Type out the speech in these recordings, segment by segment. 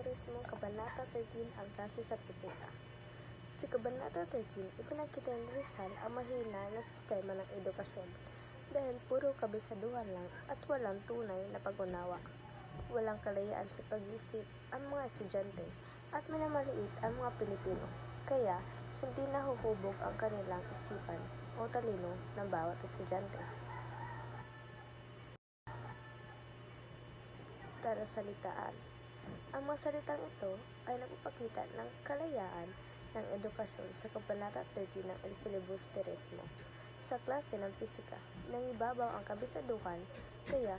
Turismo, Kabanata 13 ang klase sa pisika. Si Kabanata 13, ipinakita ni Rizal ang mahina na sistema ng edukasyon dahil puro kabisaduhan lang at walang tunay na pag-unawa. Walang kalayaan sa pag-isip ang mga estudyante at minamaliit ang mga Pilipino, kaya hindi nahuhubog ang kanilang isipan o talino ng bawat estudyante. Tara salitaan. Ang mga salitang ito ay nagpapakita ng kalayaan ng edukasyon sa Kabanata 13 ng El Filibusterismo. Sa klase ng pisika, nangibabaw ang kabisaduhan, kaya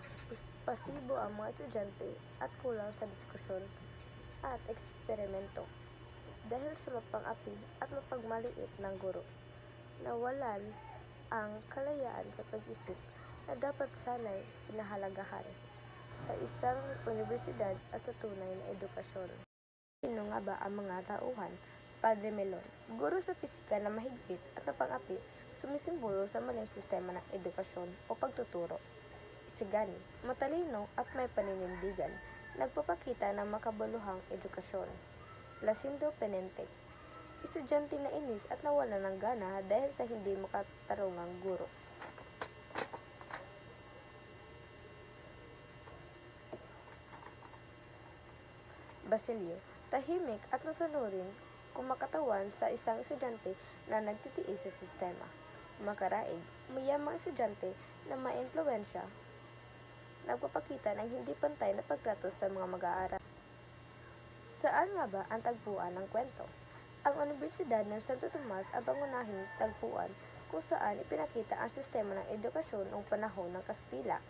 pasibo ang mga estudyante at kulang sa diskusyon at eksperimento. Dahil sa mapang-api at mapagmaliit ng guro, nawalan ang kalayaan sa pag-isip na dapat sanay pinahalagahan sa isang universidad at sa tunay na edukasyon. Sino nga ba ang mga tauhan? Padre Melon, guro sa pisika na mahigpit at mapang-api, sumisimbolo sa maling sistema ng edukasyon o pagtuturo. Isigani, matalino at may paninindigan, nagpapakita ng makabaluhang edukasyon. Lacindo Penente, estudyante na inis at nawala ng gana dahil sa hindi makatarungang guro. Basilio, tahimik at masunurin kung makatawan sa isang estudyante na nagtitiis sa sistema. Makaraig, mayamang estudyante na maimpluwensya, nagpapakita ng hindi pantay na pagtrato sa mga mag-aaral. Saan nga ba ang tagpuan ng kwento? Ang Universidad ng Santo Tomas ang pangunahing tagpuan kung saan ipinakita ang sistema ng edukasyon noong panahon ng Kastila.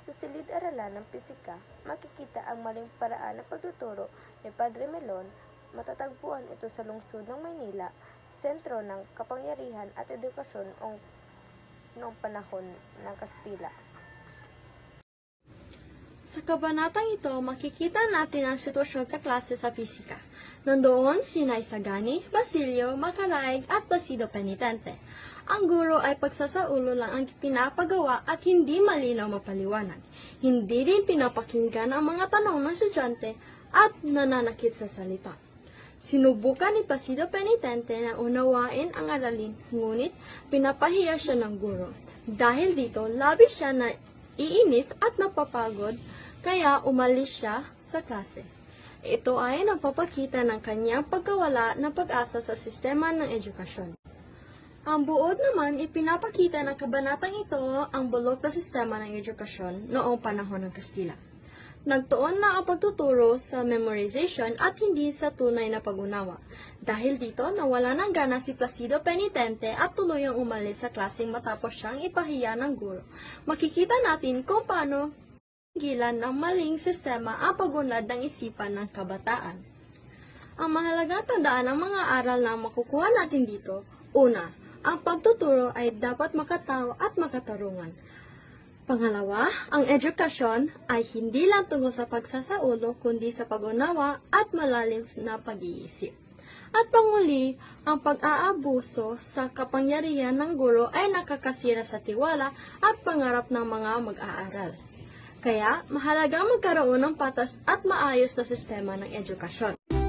Sa silid-aralan ng pisika, makikita ang maling paraan ng pagtuturo ni Padre Melon. Matatagpuan ito sa lungsod ng Maynila, sentro ng kapangyarihan at edukasyon noong panahon ng Kastila. Sa kabanatang ito, makikita natin ang sitwasyon sa klase sa pisika. Nandoon sina Isagani, Basilio, Macaraig at Placido Penitente. Ang guro ay pagsasaulo lang ang pinapagawa at hindi malinaw mapaliwanag. Hindi rin pinapakinggan ang mga tanong ng estudyante at nananakit sa salita. Sinubukan ni Placido Penitente na unawain ang aralin, ngunit pinapahiya siya ng guro. Dahil dito, labis siya na iinis at napapagod, kaya umalis siya sa klase. Ito ay nagpapakita ng kanyang pagkawala ng pag-asa sa sistema ng edukasyon. Ang buod naman, ipinapakita ng kabanatang ito ang bulok na sistema ng edukasyon noong panahon ng Kastila. Nagtuon na ang pagtuturo sa memorization at hindi sa tunay na pag-unawa. Dahil dito, nawala ng gana si Placido Penitente at tuluyang umalis sa klaseng matapos siyang ipahiya ng guro. Makikita natin kung paano gilan ng maling sistema ang pag-unlad ng isipan ng kabataan. Ang mahalagang tandaan ng mga aral na makukuha natin dito, una, ang pagtuturo ay dapat makatao at makatarungan. Pangalawa, ang edukasyon ay hindi lang tungkol sa pagsasaulo kundi sa pag-unawa at malalim na pag-iisip. At panguli, ang pag-aabuso sa kapangyarihan ng guro ay nakakasira sa tiwala at pangarap ng mga mag-aaral. Kaya, mahalagang magkaroon ng patas at maayos na sistema ng edukasyon.